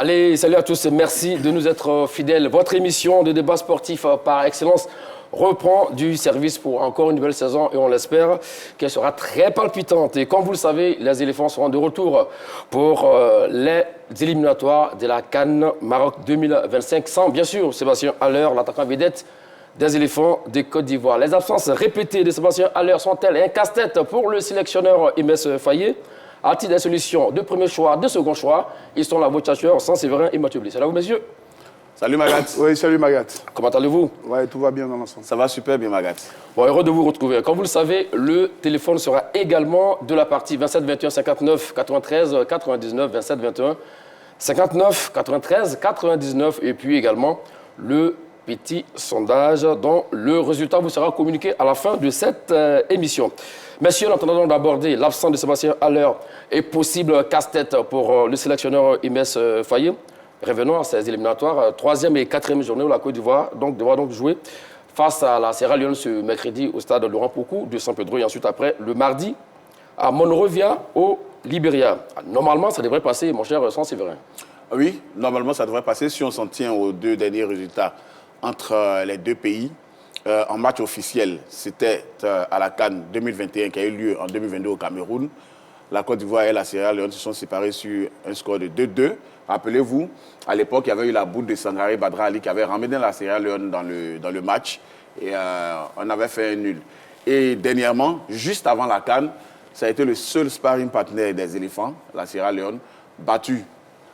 Allez, salut à tous et merci de nous être fidèles. Votre émission de débat sportif par excellence reprend du service pour encore une nouvelle saison et on l'espère qu'elle sera très palpitante. Et comme vous le savez, les éléphants seront de retour pour les éliminatoires de la CAN Maroc 2025 sans, bien sûr, Sébastien Haller, l'attaquant vedette des éléphants de Côte d'Ivoire. Les absences répétées de Sébastien Haller sont-elles un casse-tête pour le sélectionneur Imès Faye? A-t-il des solutions de premier choix, de second choix? Ils sont la votation sans Séverin et Mathieu Blé. Salut à vous, messieurs. Salut Magat. Oui, salut Magat. Comment allez-vous? Oui, tout va bien dans l'ensemble. Ça va super bien Magat. Bon, heureux de vous retrouver. Comme vous le savez, le téléphone sera également de la partie 27 21 59 93 99 27 21 59 93 99 et puis également le petit sondage dont le résultat vous sera communiqué à la fin de cette émission. Messieurs, en attendant d'aborder l'absence de Sébastien Haller et possible casse-tête pour le sélectionneur Imès Faye, revenons à ces éliminatoires, troisième et quatrième journée où la Côte d'Ivoire devra donc jouer face à la Sierra Leone ce mercredi au stade Laurent Pokou de San Pedro et ensuite après le mardi à Monrovia au Libéria. Normalement, ça devrait passer, mon cher Séverin. Oui, normalement ça devrait passer si on s'en tient aux deux derniers résultats entre les deux pays. En match officiel, c'était à la CAN 2021 qui a eu lieu en 2022 au Cameroun. La Côte d'Ivoire et la Sierra Leone se sont séparés sur un score de 2-2. Rappelez-vous, à l'époque, il y avait eu la boule de Sangaré Badra Ali qui avait ramené la Sierra Leone dans le match et on avait fait un nul. Et dernièrement, juste avant la CAN, ça a été le seul sparring partner des éléphants, la Sierra Leone, battu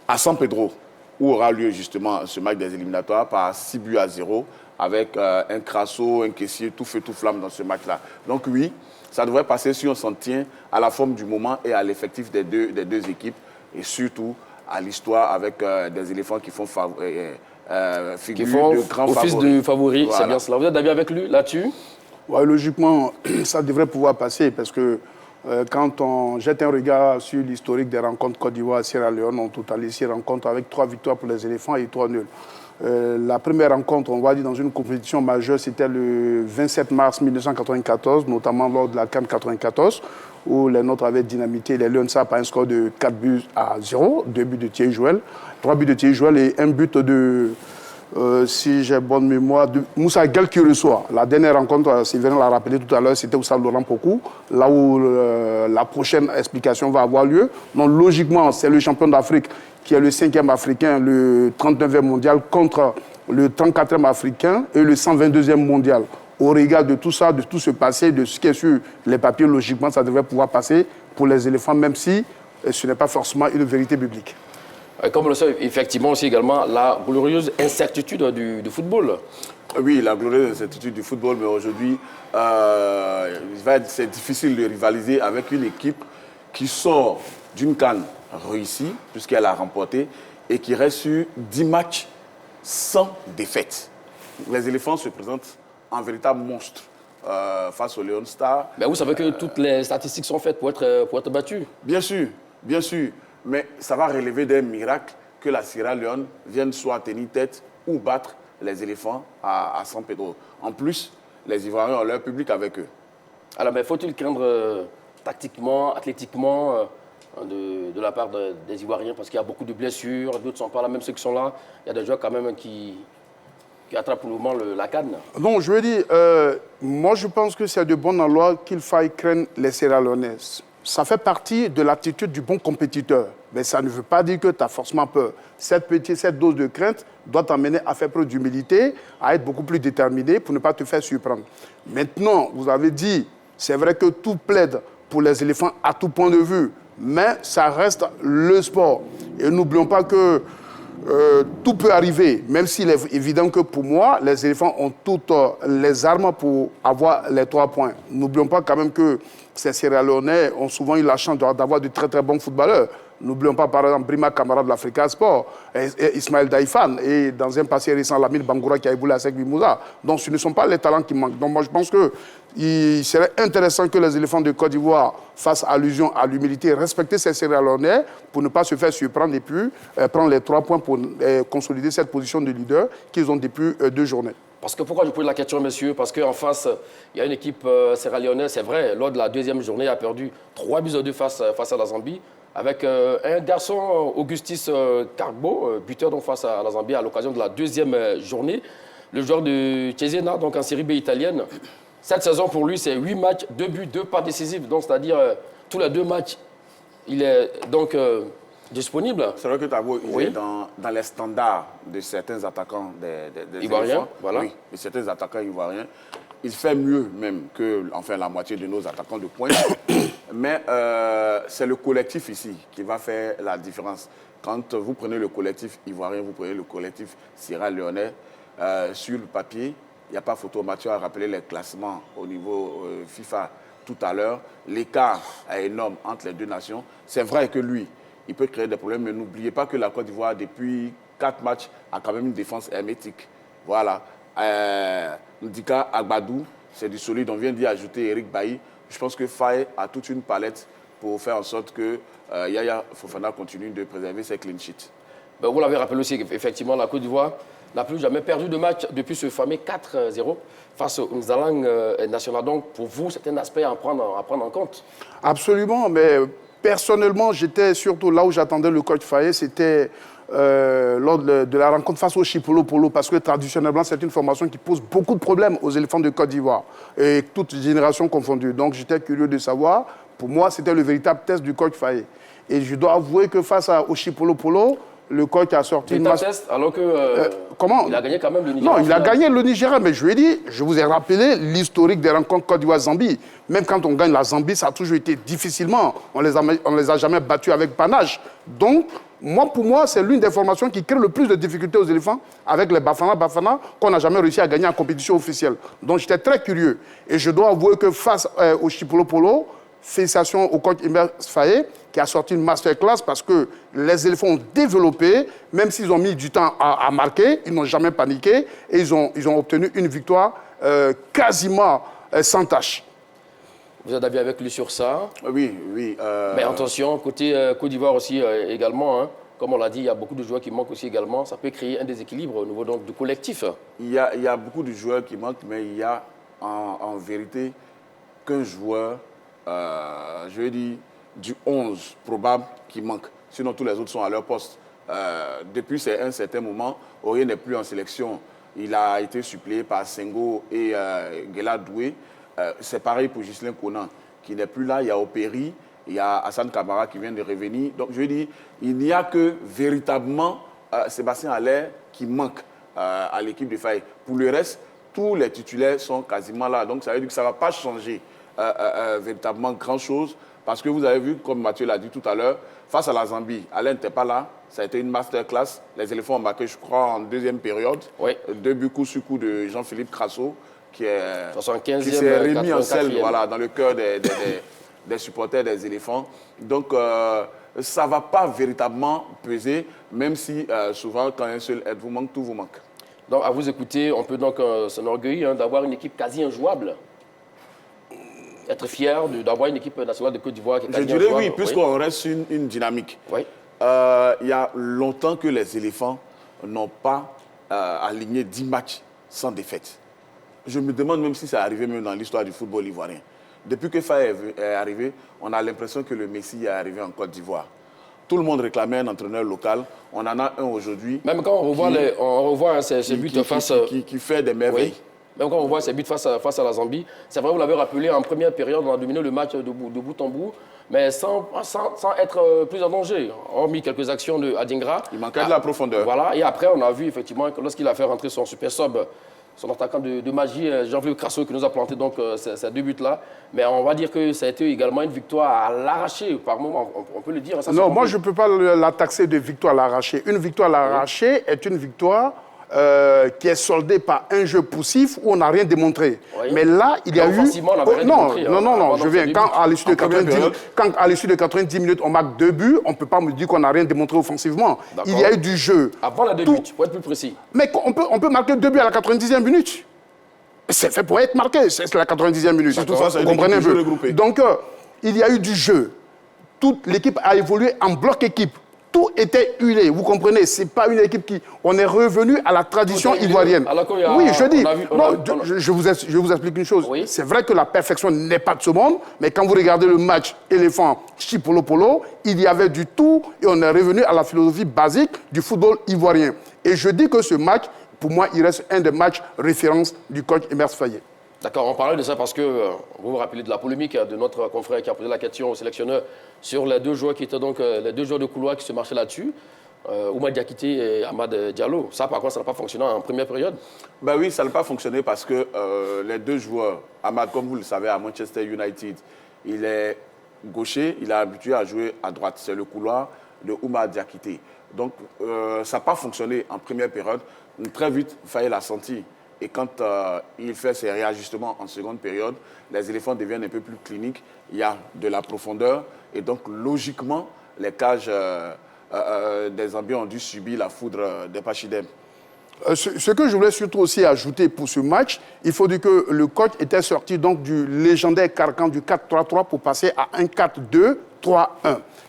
à San Pedro, où aura lieu justement ce match des éliminatoires par 6-0 avec un Crasso, un Caissier, tout feu, tout flamme dans ce match-là. Donc oui, ça devrait passer si on s'en tient à la forme du moment et à l'effectif des deux équipes et surtout à l'histoire avec des éléphants qui font figure de grands favoris. Office de favoris, Voilà. c'est bien cela. Vous êtes d'accord avec lui là-dessus? Ouais, logiquement, ça devrait pouvoir passer parce que quand on jette un regard sur l'historique des rencontres Côte d'Ivoire-Sierra Leone, on totalise 6 rencontres avec 3 victoires pour les éléphants et 3 nuls. La première rencontre, on va dire dans une compétition majeure, c'était le 27 mars 1994, notamment lors de la CAN 94, où les nôtres avaient dynamité les Lions par un score de 4-0, 2 buts de Thierry Jouel, 3 buts de Thierry Jouel et un but de, si j'ai bonne mémoire, de Moussa Guel qui reçoit. La dernière rencontre, Séverin l'a rappelé tout à l'heure, c'était au stade Laurent Pokou, là où la prochaine explication va avoir lieu. Donc logiquement, c'est le champion d'Afrique qui est le 5e africain, le 39e mondial, contre le 34e africain et le 122e mondial. Au regard de tout ça, de tout ce passé, de ce qui est sur les papiers, logiquement, ça devrait pouvoir passer pour les éléphants, même si ce n'est pas forcément une vérité biblique. Comme on le sait, effectivement aussi également la glorieuse incertitude du football. Oui, la glorieuse incertitude du football, mais aujourd'hui, c'est difficile de rivaliser avec une équipe qui sort d'une CAN réussie, puisqu'elle a remporté, et qui reste sur 10 matchs sans défaite. Les éléphants se présentent en véritable monstre face aux Leon Stars. Mais vous savez que toutes les statistiques sont faites pour être battues. Bien sûr, mais ça va relever d'un miracle que la Sierra Leone vienne soit tenir tête ou battre les éléphants à San Pedro. En plus, les Ivoiriens ont leur public avec eux. Alors, mais faut-il craindre tactiquement, athlétiquement de la part des Ivoiriens parce qu'il y a beaucoup de blessures, d'autres ne sont pas là, même ceux qui sont là. Il y a des joueurs quand même qui attrapent pour le moment la canne. Donc, je veux dire, moi, je pense que c'est de bon aloi qu'il faille craindre les Sierra Leonais. Ça fait partie de l'attitude du bon compétiteur. Mais ça ne veut pas dire que tu as forcément peur. Cette dose de crainte doit t'amener à faire preuve d'humilité, à être beaucoup plus déterminé pour ne pas te faire surprendre. Maintenant, vous avez dit, c'est vrai que tout plaide pour les éléphants à tout point de vue, mais ça reste le sport. Et n'oublions pas que tout peut arriver, même s'il est évident que pour moi, les éléphants ont toutes les armes pour avoir les 3 points. N'oublions pas quand même que ces Sierra Leonais ont souvent eu la chance d'avoir de très très bons footballeurs. N'oublions pas par exemple Brima Camara de l'Africa Sport, et Ismaël Daïfan, et dans un passé récent, Lamine Bangoura qui a évolué à Sek Mimouza. Donc ce ne sont pas les talents qui manquent. Donc moi je pense qu'il serait intéressant que les éléphants de Côte d'Ivoire fassent allusion à l'humilité, respecter ces Sierra Leonais pour ne pas se faire surprendre et puis prendre les 3 points pour consolider cette position de leader qu'ils ont depuis 2 journées. Parce que pourquoi je pose la question, messieurs? Parce qu'en face, il y a une équipe sierra-léonaise, c'est vrai, lors de la 2e journée, a perdu 3-2 face à la Zambie. avec un garçon, Augustis Carbo, buteur donc face à la Zambie à l'occasion de la deuxième journée. Le joueur de Cesena, donc en Série B italienne. Cette saison, pour lui, c'est 8 matchs, 2 buts, 2 pas décisifs. Donc, c'est-à-dire, tous les 2 matchs, il est donc disponible. C'est vrai que Tabo, il Oui. est dans les standards de certains attaquants des Ivoiriens, éléphants. voilà. Oui, de certains attaquants ivoiriens. Il fait mieux même que la moitié de nos attaquants de pointe. Mais c'est le collectif ici qui va faire la différence. Quand vous prenez le collectif ivoirien, vous prenez le collectif sierra-léonais, sur le papier, il n'y a pas photo. Mathieu a rappelé les classements au niveau FIFA tout à l'heure. L'écart est énorme entre les deux nations. C'est vrai que lui, il peut créer des problèmes, mais n'oubliez pas que la Côte d'Ivoire, depuis 4 matchs, a quand même une défense hermétique. Voilà. Ndika Agbadou, c'est du solide. On vient d'y ajouter Eric Bailly. Je pense que Faye a toute une palette pour faire en sorte que Yaya Fofana continue de préserver ses clean sheets. Ben, vous l'avez rappelé aussi, effectivement, la Côte d'Ivoire n'a plus jamais perdu de match depuis ce fameux 4-0 face au Mzalang National. Donc, pour vous, c'est un aspect à prendre en compte. Absolument, mais personnellement, j'étais surtout là où j'attendais le coach Faye, c'était lors de la rencontre face au Chipolo Polo, parce que traditionnellement, c'est une formation qui pose beaucoup de problèmes aux éléphants de Côte d'Ivoire, et toutes générations confondues. Donc, j'étais curieux de savoir. Pour moi, c'était le véritable test du coach Faye. Et je dois avouer que face au Chipolo Polo, le coach a sorti une masse... test, alors que comment? Il a gagné quand même le Nigeria. Non, il a gagné le Nigeria, mais je lui ai dit, je vous ai rappelé l'historique des rencontres Côte d'Ivoire-Zambie. Même quand on gagne la Zambie, ça a toujours été difficilement. On les a jamais battus avec panache. Donc, pour moi, c'est l'une des formations qui crée le plus de difficultés aux éléphants avec les Bafana qu'on n'a jamais réussi à gagner en compétition officielle. Donc, j'étais très curieux. Et je dois avouer que face au Chipolo Polo, félicitations au coach Imer Faye qui a sorti une masterclass parce que les éléphants ont développé, même s'ils ont mis du temps à marquer, ils n'ont jamais paniqué et ils ont obtenu une victoire quasiment sans tâche. Vous êtes d'avis avec lui sur ça? Oui. Mais attention, côté Côte d'Ivoire aussi également, hein, comme on l'a dit, il y a beaucoup de joueurs qui manquent aussi également. Ça peut créer un déséquilibre au niveau donc, du collectif. Il y a beaucoup de joueurs qui manquent, mais il y a en vérité qu'un joueur, je vais dire, du 11 probable qui manque. Sinon, tous les autres sont à leur poste. Depuis un certain moment, Aurier n'est plus en sélection. Il a été suppléé par Sengo et Gela Doué. C'est pareil pour Ghislain Conan, qui n'est plus là. Il y a Opéry, il y a Hassan Kamara qui vient de revenir. Donc, je veux dire, il n'y a que véritablement Sébastien Haller qui manque à l'équipe de Faye. Pour le reste, tous les titulaires sont quasiment là. Donc, ça veut dire que ça ne va pas changer véritablement grand-chose. Parce que vous avez vu, comme Mathieu l'a dit tout à l'heure, face à la Zambie, Alain n'était pas là. Ça a été une masterclass. Les éléphants ont marqué, je crois, en deuxième période. Oui. 2 buts coup sur coup de Jean-Philippe Crasso, qui s'est remis en selle dans le cœur des supporters des éléphants. Donc, ça ne va pas véritablement peser, même si souvent, quand un seul aide vous manque, tout vous manque. Donc, à vous écouter, on peut donc s'enorgueillir d'avoir une équipe quasi injouable. Être fier d'avoir une équipe nationale de Côte d'Ivoire qui est quasi injouable. Je dirais oui, puisqu'on reste sur une dynamique. Oui. Il y a longtemps que les éléphants n'ont pas aligné 10 matchs sans défaite. Je me demande même si c'est arrivé même dans l'histoire du football ivoirien. Depuis que Faye est arrivé, on a l'impression que le Messie est arrivé en Côte d'Ivoire. Tout le monde réclamait un entraîneur local. On en a un aujourd'hui. Même quand on revoit ces buts face... Qui fait des merveilles. Oui. Même quand on voit ces buts face à la Zambie, c'est vrai, vous l'avez rappelé, en première période, on a dominé le match de bout en bout, mais sans être plus en danger, hormis quelques actions de Adingra. Il manquait de la profondeur. Voilà, et après, on a vu effectivement que lorsqu'il a fait rentrer son super sub, son attaquant de magie, Jean-Philippe Crasso, qui nous a planté donc ces 2 buts-là. Mais on va dire que ça a été également une victoire à l'arraché, par moment, on peut le dire. Ça, non, moi, je ne peux pas la taxer de victoire à l'arraché. Une victoire à l'arraché est une victoire qui est soldée par un jeu poussif où on n'a rien démontré. Oui. Mais là, il y a eu... Non, je viens. Quand à l'issue de 90 minutes, on marque 2 buts, on ne peut pas me dire qu'on n'a rien démontré offensivement. Il y a eu du jeu. Avant la 2 buts, pour être plus précis. Mais on peut marquer 2 buts à la 90e minute. C'est fait pour être marqué, c'est la 90e minute. Vous comprenez un peu. Donc, il y a eu du jeu. Toute l'équipe a évolué en bloc équipe. Tout était huilé. Vous comprenez? Ce n'est pas une équipe qui... On est revenu à la tradition ivoirienne. Oui, je dis. Je vous explique une chose. Oui. C'est vrai que la perfection n'est pas de ce monde, mais quand vous regardez le match éléphant Chipolo-Polo, il y avait du tout et on est revenu à la philosophie basique du football ivoirien. Et je dis que ce match, pour moi, il reste un des matchs référence du coach Emerse Faé. D'accord, on parlait de ça parce que vous vous rappelez de la polémique de notre confrère qui a posé la question au sélectionneur sur les deux joueurs qui étaient donc les deux joueurs de couloir qui se marchaient là-dessus, Oumar Diakité et Amad Diallo. Ça, par contre, ça n'a pas fonctionné en première période? Ben oui, ça n'a pas fonctionné parce que les deux joueurs, Amad, comme vous le savez, à Manchester United, il est gaucher, il est habitué à jouer à droite. C'est le couloir de Oumar Diakité. Donc, ça n'a pas fonctionné en première période. Très vite, Faye l'a senti. Et quand il fait ses réajustements en seconde période, les éléphants deviennent un peu plus cliniques. Il y a de la profondeur. Et donc, logiquement, les cages des Zambiens ont dû subir la foudre des Pachidem. Ce que je voulais surtout aussi ajouter pour ce match, il faut dire que le coach était sorti donc du légendaire carcan du 4-3-3 pour passer à un 4-2-3-1.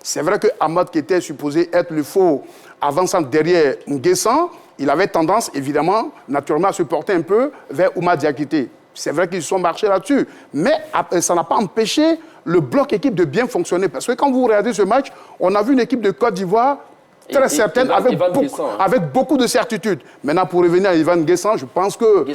C'est vrai que Amad, qui était supposé être le faux avançant derrière Nguessan, il avait tendance, évidemment, naturellement, à se porter un peu vers Oumar Diakité. C'est vrai qu'ils sont marchés là-dessus. Mais ça n'a pas empêché le bloc équipe de bien fonctionner. Parce que quand vous regardez ce match, on a vu une équipe de Côte d'Ivoire très certaine, avec beaucoup de certitude. Maintenant, pour revenir à Ivan Nguessan, je pense que...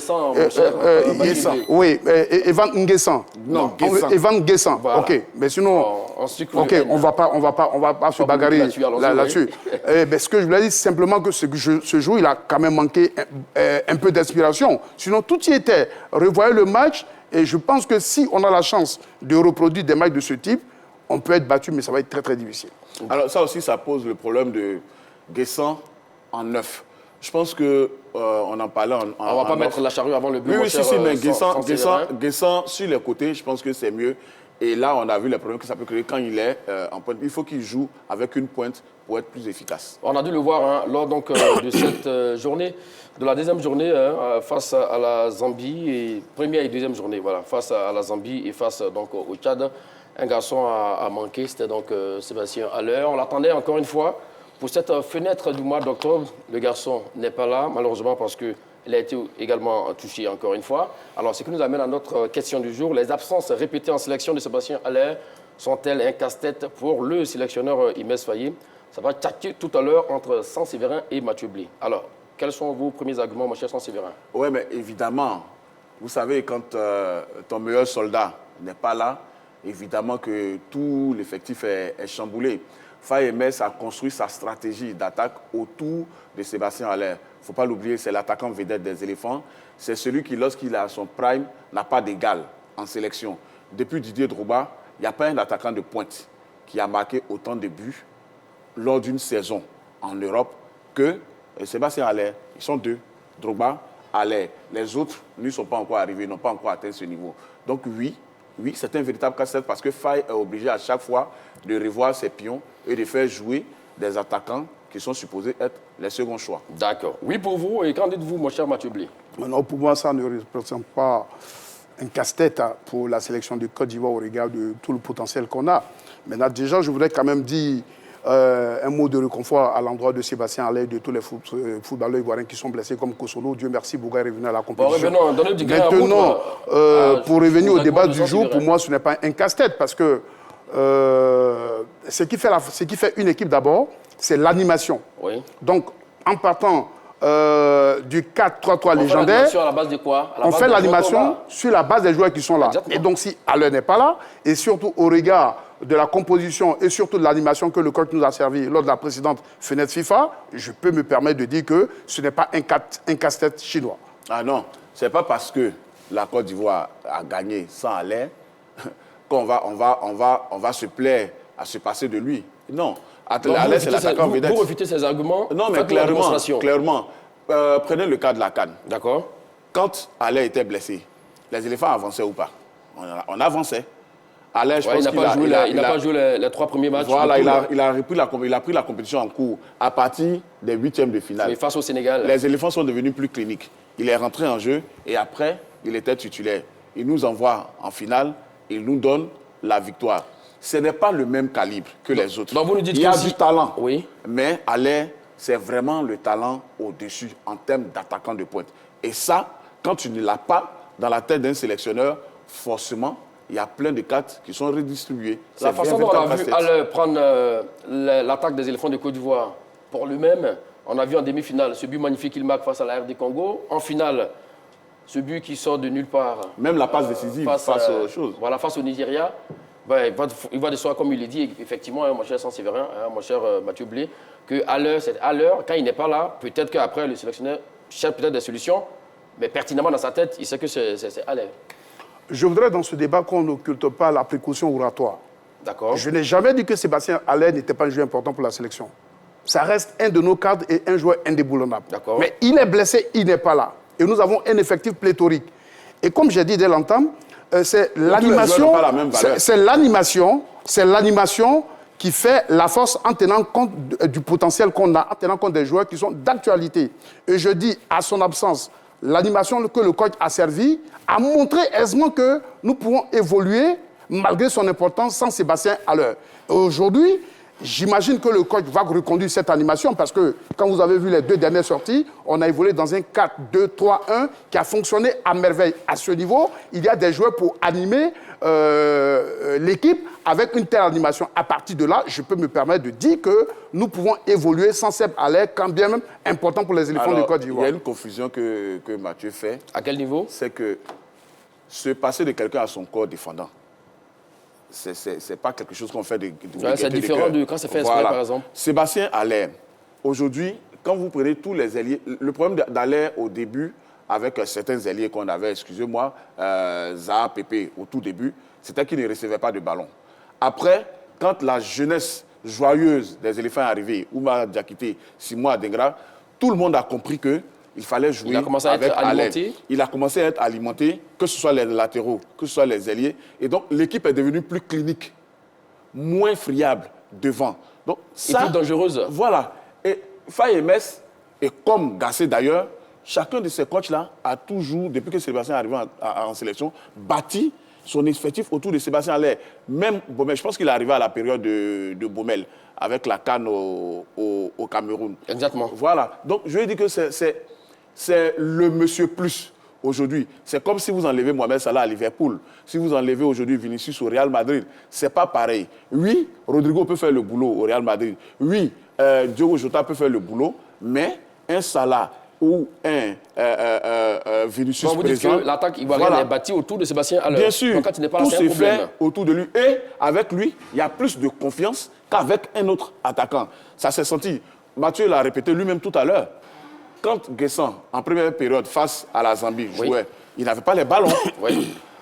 Evan Nguessan. Non, Evan Nguessan. Voilà. OK. Mais sinon... on va pas se bagarrer là-dessus. Ce que je voulais dire, c'est simplement que ce jour, il a quand même manqué un peu d'inspiration. Sinon, tout y était. Revoyez le match, et je pense que si on a la chance de reproduire des matchs de ce type, on peut être battu, mais ça va être très, très difficile. Alors ça aussi, ça pose le problème de Nguessan en neuf. Je pense qu'on en parlait en on ne va pas mettre la charrue avant le but. Oui, mais Nguessan, sur les côtés, je pense que c'est mieux. Et là, on a vu les problèmes que ça peut créer quand il est en pointe. Il faut qu'il joue avec une pointe pour être plus efficace. On a dû le voir lors donc, de cette journée, de la deuxième journée face à la Zambie, et première et deuxième journée, voilà, face à la Zambie et face donc, au Tchad. Un garçon a manqué, c'était donc Sébastien Haller. On l'attendait encore une fois pour cette fenêtre du mois d'octobre. Le garçon n'est pas là, malheureusement, parce qu'il a été également touché encore une fois. Alors, ce qui nous amène à notre question du jour. Les absences répétées en sélection de Sébastien Haller sont-elles un casse-tête pour le sélectionneur Emerse Faé? Ça va tchaquer tout à l'heure entre Saint-Séverin et Mathieu Blé. Alors, quels sont vos premiers arguments, mon cher Saint-Séverin? Oui, mais évidemment, vous savez, quand ton meilleur soldat n'est pas là, évidemment que tout l'effectif est chamboulé. Faye Emerse a construit sa stratégie d'attaque autour de Sébastien Haller. Il ne faut pas l'oublier, c'est l'attaquant vedette des éléphants. C'est celui qui, lorsqu'il est à son prime, n'a pas d'égal en sélection. Depuis Didier Drogba, il n'y a pas un attaquant de pointe qui a marqué autant de buts lors d'une saison en Europe que Sébastien Haller. Ils sont deux, Drogba, Haller. Les autres ne sont pas encore arrivés, n'ont pas encore atteint ce niveau. Donc oui, c'est un véritable casse-tête parce que Faye est obligé à chaque fois de revoir ses pions et de faire jouer des attaquants qui sont supposés être les seconds choix. D'accord. Oui pour vous, et qu'en dites-vous, mon cher Mathieu Blé? Non, pour moi, ça ne représente pas un casse-tête pour la sélection de Côte d'Ivoire au regard de tout le potentiel qu'on a. Maintenant, déjà, je voudrais quand même dire un mot de réconfort à l'endroit de Sébastien Haller, de tous les footballeurs ivoiriens qui sont blessés comme Kosono. Dieu merci, Bouga est revenu à la compétition. Maintenant, pour revenir au débat du jour, pour moi, ce n'est pas un casse-tête parce que ce qui fait une équipe d'abord, c'est l'animation. Oui. Donc, en partant du 4-3-3 légendaire, à la base de quoi? On fait l'animation sur la base des joueurs qui sont là. Exactement. Et donc, si Haller n'est pas là, et surtout au regard de la composition et surtout de l'animation que le coach nous a servi lors de la précédente fenêtre FIFA, je peux me permettre de dire que ce n'est pas un casse-tête chinois. Ah non, ce n'est pas parce que la Côte d'Ivoire a gagné sans Haller qu'on va se plaire à se passer de lui. Non. Haller, c'est l'attaquant vedette. Vous refutez ces arguments? Non, mais clairement. Prenez le cas de la CAN. D'accord. Quand Haller était blessé, les éléphants avançaient ou pas? On avançait. Haller, je pense qu'il n'a pas joué les 3 premiers matchs. Voilà, il a pris la compétition en cours à partir des 8e de finale. Mais face au Sénégal. Les éléphants sont devenus plus cliniques. Il est rentré en jeu et après, il était titulaire. Il nous envoie en finale, il nous donne la victoire. ce n'est pas le même calibre que les autres. Donc vous nous dites il y a que du talent, oui. mais Haller, c'est vraiment le talent au-dessus en termes d'attaquant de pointe. Et ça, quand tu ne l'as pas dans la tête d'un sélectionneur, forcément, il y a plein de cartes qui sont redistribuées. La façon dont on a vu Haller prendre l'attaque des éléphants de Côte d'Ivoire pour lui-même, on a vu en demi-finale ce but magnifique qu'il marque face à la RD Congo. En finale, ce but qui sort de nulle part. Même la passe décisive face aux choses. Voilà, face au Nigeria. Ben, il va de soi, comme il l'a dit, effectivement, mon cher Saint-Séverin, mon cher Mathieu Blé, qu'à l'heure, quand il n'est pas là, peut-être qu'après, le sélectionneur cherche peut-être des solutions, mais pertinemment dans sa tête, il sait que c'est Haller. Je voudrais dans ce débat qu'on n'occulte pas la précaution oratoire. D'accord. Je n'ai jamais dit que Sébastien Haller n'était pas un joueur important pour la sélection. Ça reste un de nos cadres et un joueur indéboulonnable. D'accord. Mais il est blessé, il n'est pas là. Et nous avons un effectif pléthorique. Et comme j'ai dit dès l'entame, c'est l'animation, c'est l'animation qui fait la force en tenant compte du potentiel qu'on a, en tenant compte des joueurs qui sont d'actualité. Et je dis, à son absence, l'animation que le coach a servi a montré aisément que nous pouvons évoluer malgré son importance sans Sébastien Haller. Aujourd'hui, j'imagine que le coach va reconduire cette animation parce que quand vous avez vu les 2 dernières sorties, on a évolué dans un 4-2-3-1 qui a fonctionné à merveille. À ce niveau, il y a des joueurs pour animer l'équipe avec une telle animation. À partir de là, je peux me permettre de dire que nous pouvons évoluer sans Seb Haller, quand bien même important pour les éléphants de Côte d'Ivoire. Il y a une confusion que Mathieu fait. À quel niveau? C'est que se passer de quelqu'un à son corps défendant, c'est pas quelque chose qu'on fait de c'est différent de quand c'est fait exprès, par exemple. Sébastien Haller, aujourd'hui, quand vous prenez tous les ailiers, le problème d'Haller au début, avec certains ailiers qu'on avait, excusez-moi, Zaha, Pépé, au tout début, c'était qu'ils ne recevaient pas de ballon. Après, quand la jeunesse joyeuse des éléphants est arrivée, Oumar Diakité, Simoa Adengra, tout le monde a compris que il fallait jouer avec Haller. Il a commencé à être alimenté, que ce soit les latéraux, que ce soit les ailiers. Et donc, l'équipe est devenue plus clinique, moins friable devant. Donc, ça, et plus dangereuse. Voilà. Et Faye Mess, et comme Gassé d'ailleurs, chacun de ces coachs-là a toujours, depuis que Sébastien est arrivé en sélection, bâti son effectif autour de Sébastien Haller. Même Baumel, je pense qu'il est arrivé à la période de Baumel, avec la CAN au Cameroun. Exactement. Voilà. Donc, je lui dis que c'est le monsieur plus aujourd'hui. C'est comme si vous enlevez Mohamed Salah à Liverpool. Si vous enlevez aujourd'hui Vinicius au Real Madrid, c'est pas pareil. Oui, Rodrigo peut faire le boulot au Real Madrid. Oui, Diogo Jota peut faire le boulot, mais un Salah ou un Vinicius vous dites que l'attaque ivoirienne est bâtie autour de Sébastien Haller. Bien sûr, donc, quand il n'est pas là, tout c'est un se problème. fait autour de lui. Et avec lui, il y a plus de confiance qu'avec un autre attaquant. Ça s'est senti. Mathieu l'a répété lui-même tout à l'heure. Quand Guessant, en première période, face à la Zambie, jouait, il n'avait pas les ballons.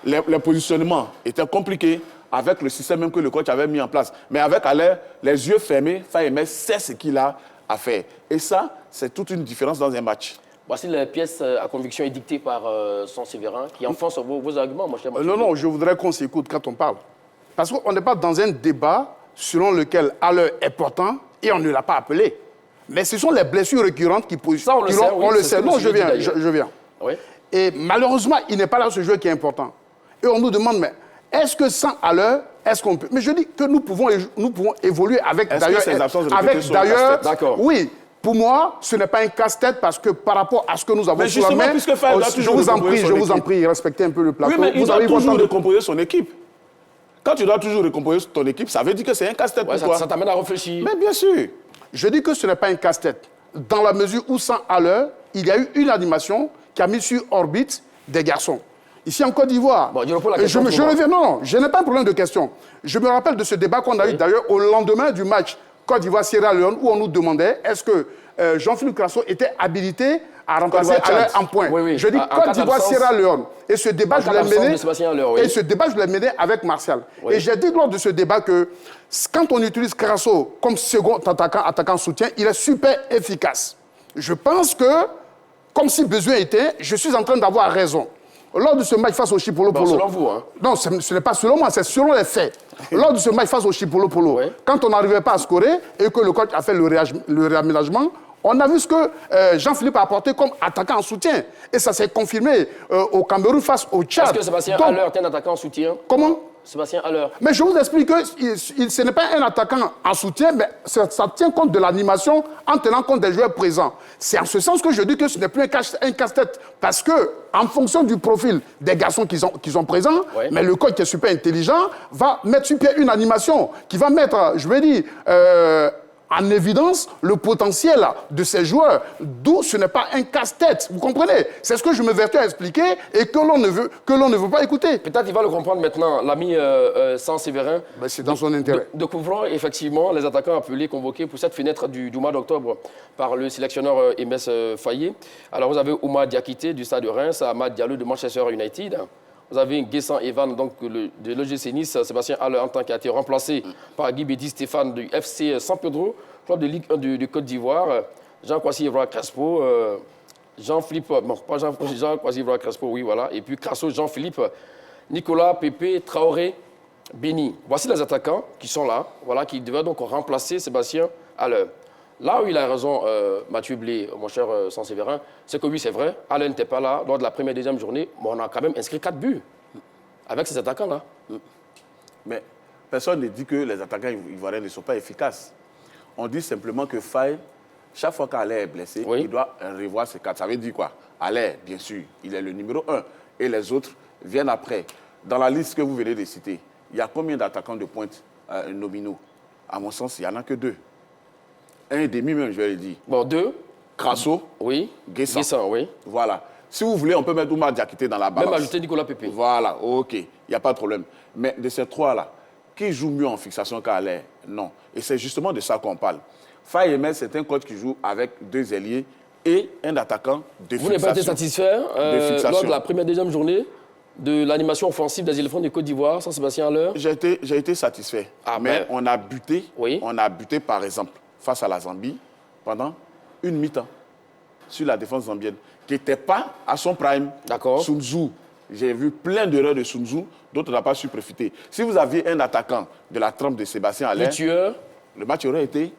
Les positionnements étaient compliqués avec le système même que le coach avait mis en place. Mais avec Haller, les yeux fermés, Faye Mess sait ce qu'il a à faire. Et ça, c'est toute une différence dans un match. Voici la pièce à conviction édictée par Saint-Séverin qui enfonce vos arguments, mon cher Mathieu. Non, je voudrais qu'on s'écoute quand on parle. Parce qu'on n'est pas dans un débat selon lequel Haller est portant et on ne l'a pas appelé. Mais ce sont les blessures récurrentes qui posent. Ça, on le sait. On le sait. Non, je viens. Oui. Et malheureusement, il n'est pas là ce joueur qui est important. Et on nous demande, mais est-ce que sans Haller, est-ce qu'on peut... Mais je dis que nous pouvons évoluer avec d'ailleurs... Est-ce que ces absences répétées sont un d'ailleurs, casse-tête? D'accord. Oui. Pour moi, ce n'est pas un casse-tête parce que par rapport à ce que nous avons sur la main... Je vous en prie, respectez un peu le plateau. Oui, mais il doit toujours recomposer son équipe. Quand tu dois toujours recomposer ton équipe, ça veut dire que c'est un casse-tête pour toi. Ça t'amène à réfléchir. Mais bien sûr. Je dis que ce n'est pas un casse-tête. Dans la mesure où, sans Haller, il y a eu une animation qui a mis sur orbite des garçons. Ici en Côte d'Ivoire, je reviens. Non, je n'ai pas un problème de question. Je me rappelle de ce débat qu'on a eu d'ailleurs au lendemain du match Côte d'Ivoire-Sierra Leone où on nous demandait est-ce que Jean-Philippe Crasso était habilité à remplacer Haller en point. Je dis Côte d'Ivoire-Sierra Leone. Et ce débat, je l'ai mené avec Martial. Et j'ai dit lors de ce débat que quand on utilise Crasso comme second attaquant soutien, il est super efficace. Je pense que, comme si besoin était, je suis en train d'avoir raison. Lors de ce match face au Chipolo-Polo... selon vous, hein? Non, ce n'est pas selon moi, c'est selon les faits. Lors de ce match face au Chipolo-Polo, quand on n'arrivait pas à scorer et que le coach a fait le réaménagement, on a vu ce que Jean-Philippe a apporté comme attaquant en soutien. Et ça s'est confirmé au Cameroun face au Tchad. Est-ce que Sébastien Haller est un attaquant en soutien? Comment? Sébastien Haller. Mais je vous explique que ce n'est pas un attaquant en soutien, mais ça tient compte de l'animation en tenant compte des joueurs présents. C'est en ce sens que je dis que ce n'est plus un casse-tête. Parce que, en fonction du profil des garçons qui sont présents, mais le coach qui est super intelligent va mettre sur pied une animation qui va mettre, je vais dire, en évidence le potentiel de ces joueurs, d'où ce n'est pas un casse-tête. Vous comprenez? C'est ce que je me vertue à expliquer et que l'on ne veut pas écouter. Peut-être il va le comprendre maintenant, l'ami Saint-Séverin. Ben, c'est dans son intérêt. Découvrons effectivement les attaquants appelés, convoqués pour cette fenêtre du mois d'octobre par le sélectionneur Emes Faye. Alors vous avez Oumar Diakité du Stade de Reims, Amad Diallo de Manchester United. Vous avez Guessant Evan donc, de l'OGC Nice, Sébastien Haller en tant qui a été remplacé par Guy Bédi Stéphane du FC San Pedro, club de Ligue 1 de Côte d'Ivoire. Jean Kwasi Evra Crespo, Jean-Philippe, non pas Jean Kwasi Evra Crespo, oui voilà, et puis Crasso Jean-Philippe, Nicolas Pépé Traoré Béni. Voici les attaquants qui sont là, voilà, qui devaient donc remplacer Sébastien Haller. Là où il a raison, Mathieu Blé, mon cher Saint-Séverin, c'est que oui, c'est vrai, Alain n'était pas là lors de la première et deuxième journée, mais on a quand même inscrit 4 buts avec ces attaquants-là. Mais personne ne dit que les attaquants ivoiriens ne sont pas efficaces. On dit simplement que Faye, chaque fois qu'Alain est blessé, il doit revoir ses 4. Ça veut dire quoi? Alain, bien sûr, il est le numéro 1 et les autres viennent après. Dans la liste que vous venez de citer, il y a combien d'attaquants de pointe nominaux? À mon sens, il n'y en a que 2. Un et demi même, je vais le dire. Bon, 2. Crasso. Oui. Guessant, oui. Voilà. Si vous voulez, on peut mettre Oumar Diakité dans la balance. Même ajouter Nicolas Pépé. Voilà, ok. Il n'y a pas de problème. Mais de ces 3-là, qui joue mieux en fixation qu'Alain? Non. Et c'est justement de ça qu'on parle. Faye Emes, c'est un coach qui joue avec 2 ailiers et un attaquant de fixation. Vous n'avez pas été satisfait lors de la première et deuxième journée de l'animation offensive des éléphants de Côte d'Ivoire, sans Sébastien Haller? J'ai été satisfait. Mais on a buté, par exemple, face à la Zambie, pendant une mi-temps, sur la défense zambienne, qui n'était pas à son prime. D'accord. Sun Tzu, j'ai vu plein d'erreurs de Sun Tzu, dont on n'a pas su profiter. Si vous aviez un attaquant de la trempe de Sébastien Haller, le match aurait été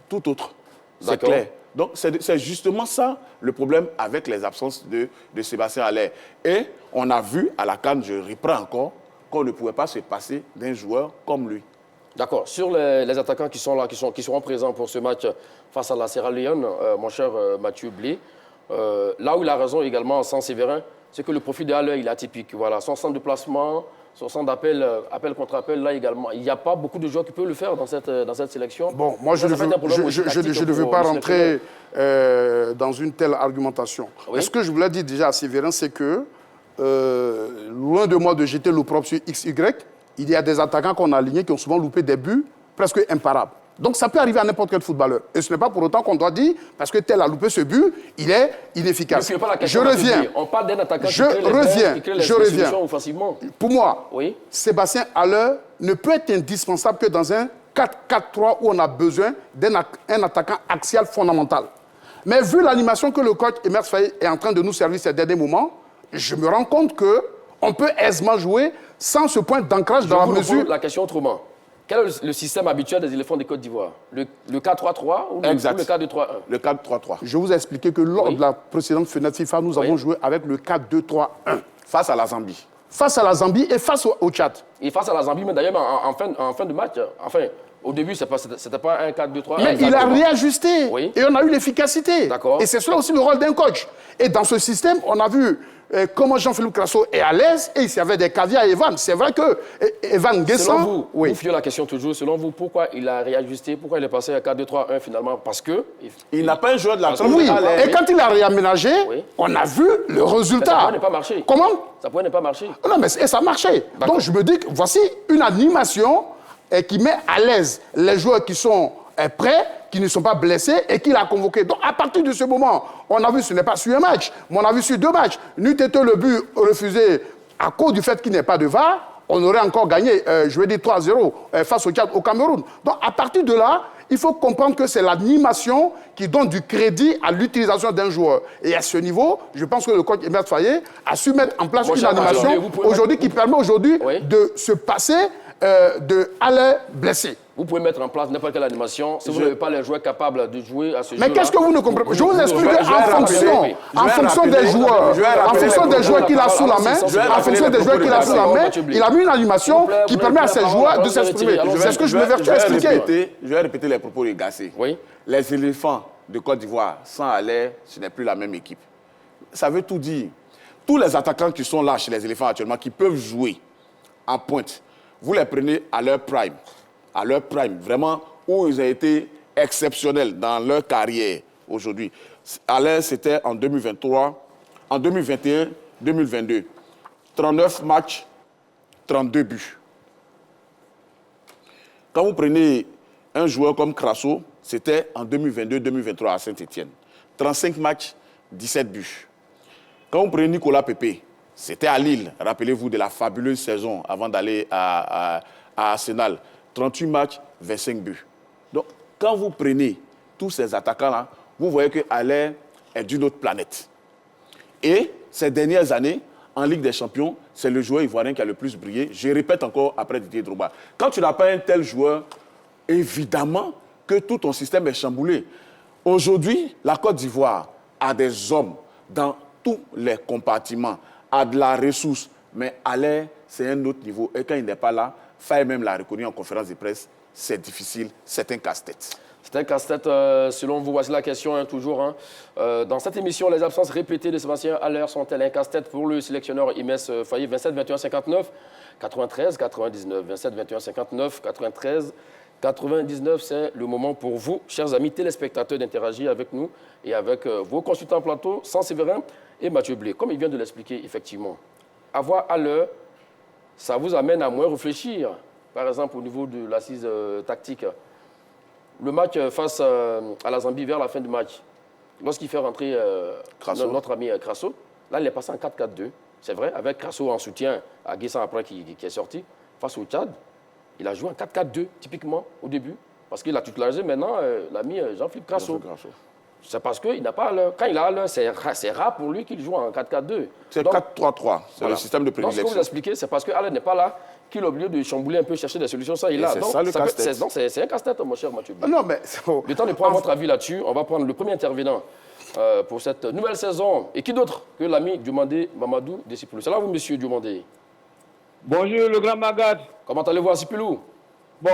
tout autre. C'est clair. Donc, c'est justement ça le problème avec les absences de Sébastien Haller. Et on a vu à la CAN, je reprends encore, qu'on ne pouvait pas se passer d'un joueur comme lui. D'accord. Sur les attaquants qui sont là, qui seront présents pour ce match face à la Sierra Leone, mon cher Mathieu Blé, là où il a raison également, Saint-Séverin, c'est que le profil de Haller, il est atypique. Voilà, son centre de placement, son centre d'appel, appel contre appel, là également. Il n'y a pas beaucoup de joueurs qui peuvent le faire dans cette sélection. Bon, moi, je ne veux pas rentrer dans une telle argumentation. Oui. Mais ce que je voulais dire déjà à Séverin, c'est que, loin de moi de jeter l'opprobre sur XY, il y a des attaquants qu'on a alignés qui ont souvent loupé des buts presque imparables. Donc ça peut arriver à n'importe quel footballeur. Et ce n'est pas pour autant qu'on doit dire, parce que tel a loupé ce but, il est inefficace. Je reviens. On parle d'un attaquant qui crée les solutions facilement. Pour moi, Sébastien Haller ne peut être indispensable que dans un 4-4-3 où on a besoin d'un attaquant axial fondamental. Mais vu l'animation que le coach Emes Faye est en train de nous servir ces derniers moments, je me rends compte qu'on peut aisément jouer sans ce point d'ancrage dans la mesure... Je vous pose la question autrement. Quel est le système habituel des éléphants de Côte d'Ivoire? Le 4-3-3 ou le 4-2-3-1? Le 4-3-3. Je vous ai expliqué que lors de la précédente fenêtre FIFA, nous avons joué avec le 4-2-3-1. Face à la Zambie. Face à la Zambie et face au Tchad. Et face à la Zambie, mais d'ailleurs en fin de match, enfin, au début, ce n'était pas un 4-2-3-1. Mais il a réajusté et on a eu l'efficacité. D'accord. Et c'est cela aussi le rôle d'un coach. Et dans ce système, on a vu comment Jean-Philippe Crasso est à l'aise et il servait des caviars à Evan. C'est vrai que Evan Guessant... Selon vous, vous fiez la question toujours, selon vous, pourquoi il a réajusté, pourquoi il est passé à 4-2-3-1 finalement? Parce que... Il n'a pas un joueur de la trompe. Oui, et quand il a réaménagé, on a vu le résultat. Ça pourrait ne pas marcher. Comment? Ça pourrait ne pas marcher. Non, mais ça marchait. Donc je me dis que voici une animation qui met à l'aise les joueurs qui sont prêts, qui ne sont pas blessés et qui l'a convoqué. Donc, à partir de ce moment, on a vu, ce n'est pas sur un match, mais on a vu sur 2 matchs. N'eût été le but refusé à cause du fait qu'il n'y ait pas de VAR, on aurait encore gagné, je vais dire 3-0 face au Tchad, au Cameroun. Donc, à partir de là, il faut comprendre que c'est l'animation qui donne du crédit à l'utilisation d'un joueur. Et à ce niveau, je pense que le coach Emes Faye a su mettre en place une animation aujourd'hui qui permet aujourd'hui de se passer de Haller blessé. Vous pouvez mettre en place n'importe quelle animation. Si vous n'avez pas les joueurs capables de jouer à ce jeu. Mais qu'est-ce que vous ne comprenez pas? Je vous explique en fonction des joueurs qu'il a sous la main, il a mis une animation qui permet à ses joueurs de s'exprimer. C'est ce que je me vais expliquer. Je vais répéter les propos de Gassé. Oui. Les éléphants de Côte d'Ivoire, sans Haller, ce n'est plus la même équipe. Ça veut tout dire. Tous les attaquants qui sont là chez les éléphants actuellement, qui peuvent jouer en pointe, vous les prenez à leur prime. À leur prime, vraiment, où ils ont été exceptionnels dans leur carrière aujourd'hui. Haller, c'était en 2023, en 2021, 2022. 39 matchs, 32 buts. Quand vous prenez un joueur comme Crasso, c'était en 2022-2023 à Saint-Etienne. 35 matchs, 17 buts. Quand vous prenez Nicolas Pepe, c'était à Lille, rappelez-vous de la fabuleuse saison avant d'aller à Arsenal. 38 matchs, 25 buts. Donc, quand vous prenez tous ces attaquants-là, vous voyez que Haller est d'une autre planète. Et ces dernières années, en Ligue des Champions, c'est le joueur ivoirien qui a le plus brillé. Je répète encore après Didier Drogba. Quand tu n'as pas un tel joueur, évidemment que tout ton système est chamboulé. Aujourd'hui, la Côte d'Ivoire a des hommes dans tous les compartiments, a de la ressource. Mais Haller, c'est un autre niveau. Et quand il n'est pas là, Faye même l'a reconnu en conférence de presse, c'est difficile, c'est un casse-tête. C'est un casse-tête, selon vous. Voici la question, toujours. Dans cette émission, les absences répétées de Sébastien Haller sont-elles un casse-tête pour le sélectionneur Imès Faye? 27 21 59 93 99. 27 21 59 93 99, c'est le moment pour vous, chers amis téléspectateurs, d'interagir avec nous et avec vos consultants plateau, Saint-Séverin et Mathieu Blé. Comme il vient de l'expliquer, effectivement, avoir Haller, ça vous amène à moins réfléchir. Par exemple, au niveau de l'assise tactique. Le match face à la Zambie vers la fin du match, lorsqu'il fait rentrer notre ami Crasso, là, il est passé en 4-4-2. C'est vrai, avec Crasso en soutien à Guessant après qui est sorti, face au Tchad, il a joué en 4-4-2, typiquement, au début. Parce qu'il a titularisé maintenant l'ami Jean-Philippe Crasso. C'est parce qu'il n'a pas l'heure. Quand il a l'heure, c'est rare pour lui qu'il joue en 4-4-2. C'est 4-3-3, c'est le système de prédilection. Donc, ce que vous expliquez, c'est parce que Haller n'est pas là, qu'il est obligé de chambouler un peu, chercher des solutions. Ça, il a. C'est ça le casse-tête. C'est un casse-tête, mon cher Mathieu. Non, mais... Le temps de prendre votre avis là-dessus, on va prendre le premier intervenant pour cette nouvelle saison. Et qui d'autre que l'ami Diomandé Mamadou Dessipulou. C'est là, vous, monsieur Diomandé. Bonjour, le grand Magad. Comment allez-vous à Sipulou? Bon,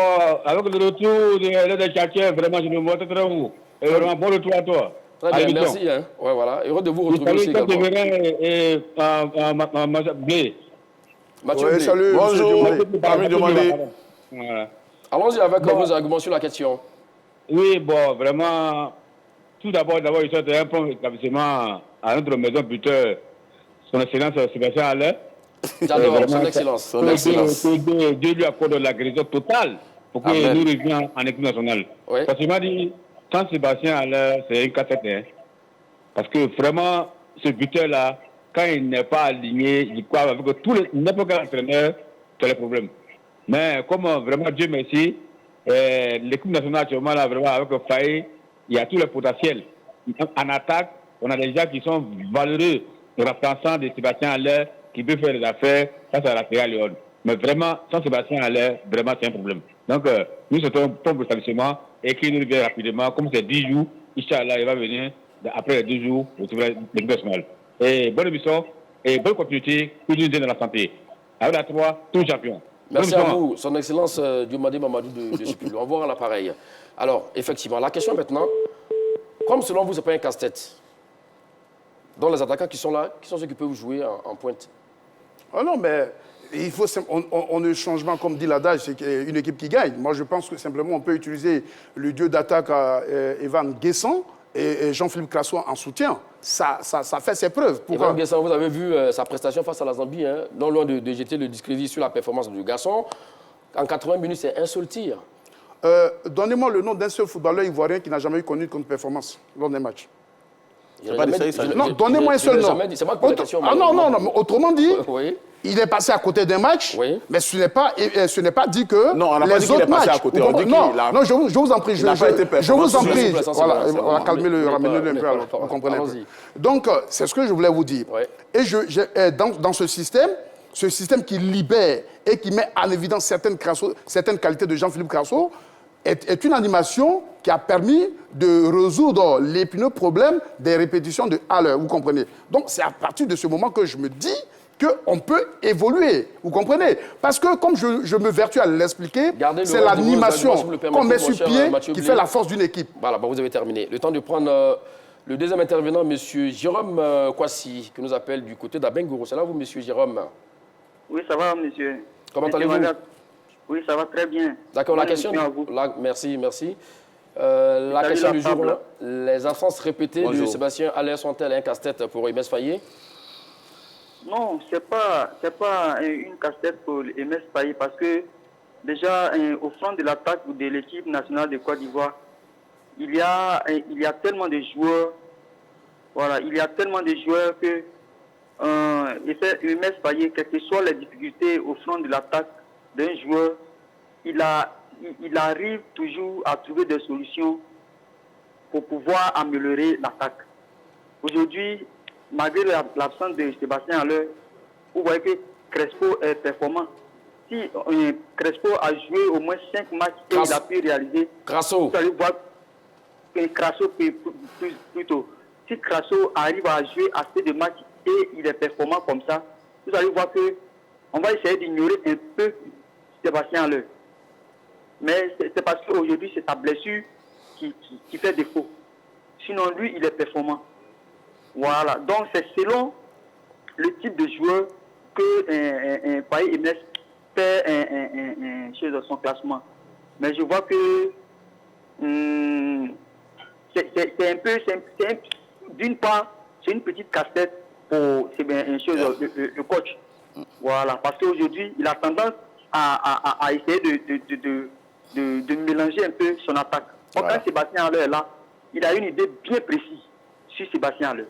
avec le retour de Tchatchien, vraiment, je me montre très haut. Et vraiment, bon retour à toi. Très bien, merci. Hein. Ouais, voilà. Heureux de vous retrouver aussi également. Et Blé. Mathieu Ouais, Blé. salut, Bonjour, monsieur demandé. Voilà. Allons-y avec vos arguments sur la question. Oui, bon, vraiment, tout d'abord, il souhaite un bon établissement à notre maison buteur, son excellence Sébastien Haller. J'adore, son excellence. Son excellence. Dieu lui accorde la guérison totale pour qu'il nous revienne en équipe nationale. Oui. Parce qu'il m'a dit, sans Sébastien Haller, c'est une cassette. Hein. Parce que vraiment, ce buteur-là, quand il n'est pas aligné, il croit avec n'importe quel entraîneur, c'est le problème. Mais comme vraiment, Dieu merci, l'équipe nationale actuellement, là, vraiment, avec Faye, il y a tout le potentiel. En attaque, on a des gens qui sont valeureux, remplaçants de Sébastien Haller, qui peut faire des affaires face à la Sierra Leone. Mais vraiment, sans Sébastien Haller, vraiment, c'est un problème. Donc, nous souhaitons un bon rétablissement et qu'il nous revienne rapidement. Comme c'est 10 jours, Inch'Allah, il va venir après les 2 jours, l'équipe nationale. Et bonne émission et bonne continuité pour nous donner dans la santé. Avec la 3, tout champion. Merci à vous, son excellence Diomandé Mamadou de Sipulou. On va voir à l'appareil. Alors, effectivement, la question maintenant, comme selon vous, ce n'est pas un casse-tête, donc les attaquants qui sont là, qui sont ceux qui peuvent jouer en pointe? Ah non, mais il faut, on ne change pas, comme dit l'adage, c'est une équipe qui gagne. Moi, je pense que simplement, on peut utiliser le dieu d'attaque Evan Guessant et Jean-Philippe Crasso en soutien. Ça fait ses preuves. Evan Guessant, vous avez vu sa prestation face à la Zambie, hein, non loin de jeter le discrédit sur la performance du garçon. En 80 minutes, c'est un seul tir. Donnez-moi le nom d'un seul footballeur ivoirien qui n'a jamais eu connu de contre-performance lors d'un match. Non, donnez-moi un seul nom. C'est moi qui pose la question. Ah non, mais autrement dit, oui. Il est passé à côté d'un match, oui. Mais ce n'est pas dit que non, on n'a les pas dit qu'il est passé à côté. On dit non, je vous en prie, je vous en prie. Voilà, on va calmer ramenez-le un peu, vous comprenez un peu. Donc, c'est ce que je voulais vous dire. Oui. Et dans ce système, ce système qui libère et qui met en évidence certaines qualités de Jean-Philippe Crasso, est une animation qui a permis de résoudre l'épineux problème des répétitions de Haller, vous comprenez. Donc c'est à partir de ce moment que je me dis qu'on peut évoluer, vous comprenez. Parce que comme je me vertue à l'expliquer, c'est l'animation qu'on met sur pied qui fait la force d'une équipe. Voilà, bon, vous avez terminé. Le temps de prendre le deuxième intervenant, M. Jérôme Kwasi, qui nous appelle du côté d'Abengourou. C'est là vous, M. Jérôme? Oui, ça va, monsieur. Comment allez-vous? Oui, ça va très bien. D'accord, la question... merci. La question du jour, les absences répétées de Sébastien Haller sont-elles un casse-tête pour Emes Faye? Non, c'est pas une casse-tête pour Emes Faye parce que déjà au front de l'attaque de l'équipe nationale de Côte d'Ivoire, il y a tellement de joueurs, voilà, il y a tellement de joueurs que Emes Faye, quelles que soient les difficultés au front de l'attaque d'un joueur, il arrive toujours à trouver des solutions pour pouvoir améliorer l'attaque. Aujourd'hui, malgré l'absence de Sébastien Haller, vous voyez que Crespo est performant. Si Crespo a joué au moins 5 matchs et il a pu réaliser, vous allez voir que Crasso plutôt. Si Crasso arrive à jouer assez de matchs et il est performant comme ça, vous allez voir que on va essayer d'ignorer un peu Sébastien Haller. Mais c'est parce qu'aujourd'hui, c'est sa blessure qui fait défaut. Sinon, lui, il est performant. Voilà. Donc, c'est selon le type de joueur que Faye Emes fait chez son classement. Mais je vois que c'est un peu... D'une part, c'est une petite casse-tête pour le coach. Voilà. Parce qu'aujourd'hui, il a tendance à essayer de mélanger un peu son attaque. Voilà. Quand Sébastien Haller est là, il a une idée bien précise sur Sébastien Haller.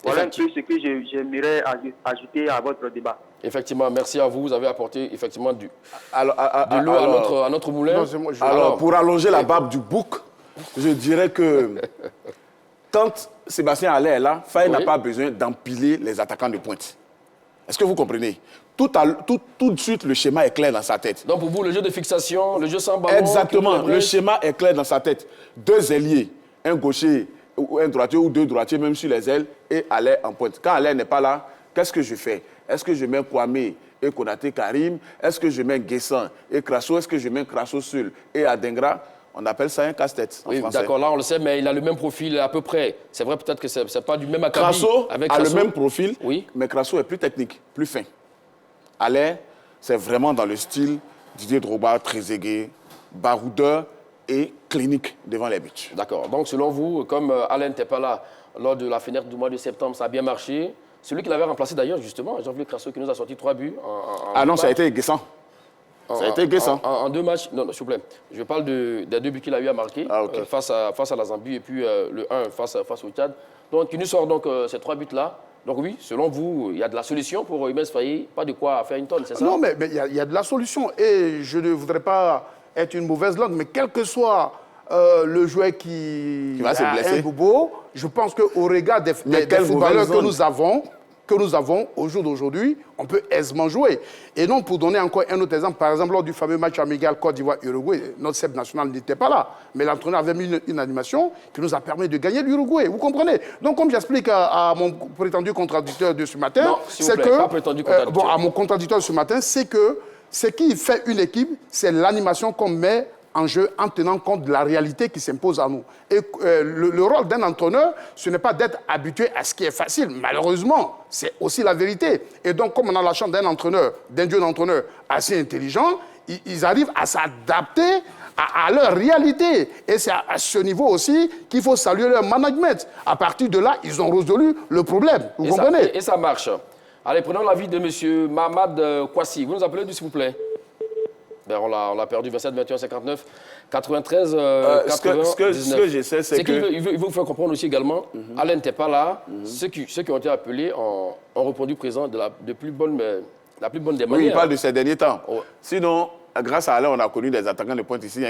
Voilà un peu ce que j'aimerais ajouter à votre débat. Effectivement, merci à vous. Vous avez apporté effectivement de l'eau à notre moulin. Alors, pour allonger la barbe du bouc, je dirais que quand Sébastien Haller est là, Faye n'a pas besoin d'empiler les attaquants de pointe. Est-ce que vous comprenez? Tout de suite, le schéma est clair dans sa tête. Donc pour vous, le jeu de fixation, le jeu sans ballon... Exactement, le schéma est clair dans sa tête. 2 ailiers, un gaucher, ou un droitier ou 2 droitiers, même sur les ailes, et Haller en pointe. Quand Haller n'est pas là, qu'est-ce que je fais? Est-ce que je mets Kwame et Konaté Karim? Est-ce que je mets Guessant et Crasso? Est-ce que je mets Crasso seul et Adengra? On appelle ça un casse-tête en français. D'accord, là on le sait, mais il a le même profil à peu près. C'est vrai peut-être que ce n'est pas du même acabit. Crasso a le même profil, mais Crasso est plus technique, plus fin. Haller, c'est vraiment dans le style Didier Drogba, Trezeguet, baroudeur et clinique devant les buts. D'accord. Donc selon vous, comme Haller n'était pas là lors de la fenêtre du mois de septembre, ça a bien marché. Celui qui l'avait remplacé d'ailleurs, justement, Jean-Philippe Crasso, qui nous a sorti 3 buts. Non, ça a été Guessant. Ça a été Guessant. En 2 matchs, non, s'il vous plaît. Je parle des 2 buts qu'il a eu à marquer face à la Zambie et puis le 1 face au Tchad. Donc il nous sort donc ces 3 buts-là. Donc oui, selon vous, il y a de la solution pour Emes Faye, pas de quoi faire une tonne, c'est ça? Non, mais il y a de la solution. Et je ne voudrais pas être une mauvaise langue, mais quel que soit le joueur qui va se blesser, un bobo, je pense qu'au regard des footballeurs que nous avons au jour d'aujourd'hui, on peut aisément jouer. Et non, pour donner encore un autre exemple, par exemple, lors du fameux match amical Côte d'Ivoire-Uruguay, notre CEP national n'était pas là, mais l'entraîneur avait mis une animation qui nous a permis de gagner l'Uruguay. Vous comprenez? Donc, comme j'explique à mon prétendu contradicteur de ce matin, c'est que... à mon contradicteur de ce matin, c'est que ce qui fait une équipe, c'est l'animation qu'on met en jeu en tenant compte de la réalité qui s'impose à nous. Et le rôle d'un entraîneur, ce n'est pas d'être habitué à ce qui est facile. Malheureusement, c'est aussi la vérité. Et donc, comme on a la chance d'un entraîneur, d'un jeune entraîneur assez intelligent, ils arrivent à s'adapter à leur réalité. Et c'est à ce niveau aussi qu'il faut saluer leur management. À partir de là, ils ont résolu le problème. Vous comprenez? Et ça marche. Allez, prenons l'avis de M. Mamad Kwasi. Vous nous appelez, s'il vous plaît? Ben, on l'a perdu 27, 21, 59, 93, 99. Ce que je sais, c'est que... Il veut vous faire comprendre aussi également, Haller n'était pas là. Ceux qui ont été appelés ont répondu présent de la plus bonne des manières. Oui, il parle de ces derniers temps. Oh. Sinon, grâce à Haller, on a connu des attaquants de pointe ici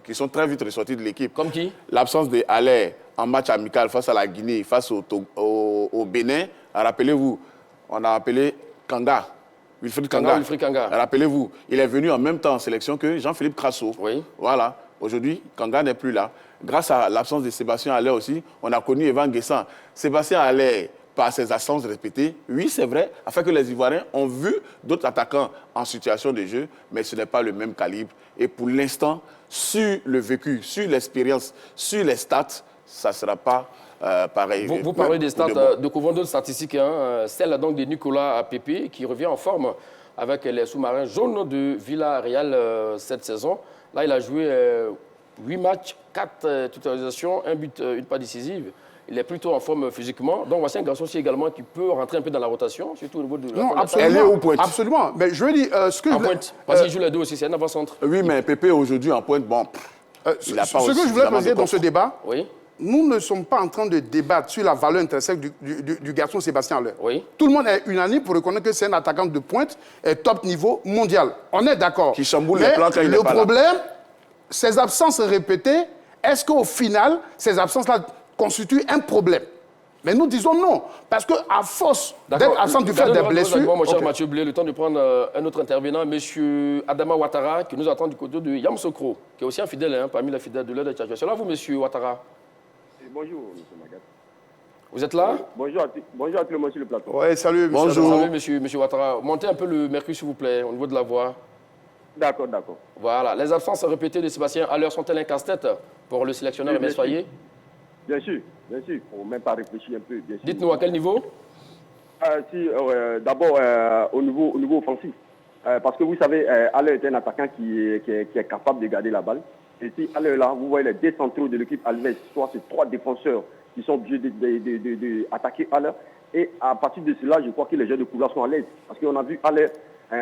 qui sont très vite ressortis de l'équipe. Comme qui? L'absence de Haller en match amical face à la Guinée, face au Bénin. Rappelez-vous, on a appelé Kanga. Wilfried Kanga. Wilfried Kanga. Rappelez-vous, il est venu en même temps en sélection que Jean-Philippe Crasso. Oui. Voilà. Aujourd'hui, Kanga n'est plus là. Grâce à l'absence de Sébastien Haller aussi, on a connu Evan Guessant. Sébastien Haller, par ses absences répétées, oui, c'est vrai, afin que les Ivoiriens ont vu d'autres attaquants en situation de jeu, mais ce n'est pas le même calibre. Et pour l'instant, sur le vécu, sur l'expérience, sur les stats, ça ne sera pas pareil. Vous parlez des stats, de couvrons d'autres statistiques, hein, celle donc de Nicolas Pepe qui revient en forme avec les sous-marins jaunes de Villarreal cette saison. Là, il a joué 8 matchs, 4 totalisations, 1 but, une passe décisive. Il est plutôt en forme physiquement. Donc, voici un garçon aussi également qui peut rentrer un peu dans la rotation, surtout au niveau de la Non, attaque. Elle est au pointe. Absolument. Mais je veux dire, ce que En pointe, parce qu'il joue les deux aussi, c'est un avant-centre. Oui, mais Pépé aujourd'hui en pointe, bon, il n'a pas ce que je voulais préciser dans ce débat, Oui, nous ne sommes pas en train de débattre sur la valeur intrinsèque du garçon Sébastien Haller. oui. Tout le monde est unanime pour reconnaître que c'est un attaquant de pointe et top niveau mondial. On est d'accord. Qui chamboule Mais les plans quand il n'est pas là. le problème, ces absences répétées, est-ce qu'au final, ces absences-là constituent un problème? Mais nous disons non, parce qu'à force d'être absent du fait des blessures... Mon cher Ok. Mathieu Blé, le temps de prendre un autre intervenant, M. Adama Ouattara, qui nous attend du côté de Yamoussoukro, qui est aussi un fidèle, hein, parmi les fidèles de l'heure de Tchadjoua. C'est là vous, M. Ouattara? Bonjour, M. Magat. Vous êtes là? Bonjour à tout le monde sur le plateau. Oui, salut. monsieur Bonjour. Adama. Salut, M. Ouattara. Montez un peu le mercure, s'il vous plaît, au niveau de la voix. D'accord. Voilà. Les absences répétées de Sébastien Haller sont-elles un casse-tête pour le sélectionneur Oui, Aimé Soyer? Bien sûr. Il ne faut même pas réfléchir un peu, bien sûr. Dites-nous à quel niveau? D'abord, au niveau offensif. Parce que vous savez, Haller est un attaquant qui est capable de garder la balle. Et si Haller là, vous voyez les deux centraux de l'équipe allemande, soit ces 3 défenseurs qui sont obligés d'attaquer Haller. Et à partir de cela, je crois que les joueurs de couloir sont à l'aise. Parce qu'on a vu Haller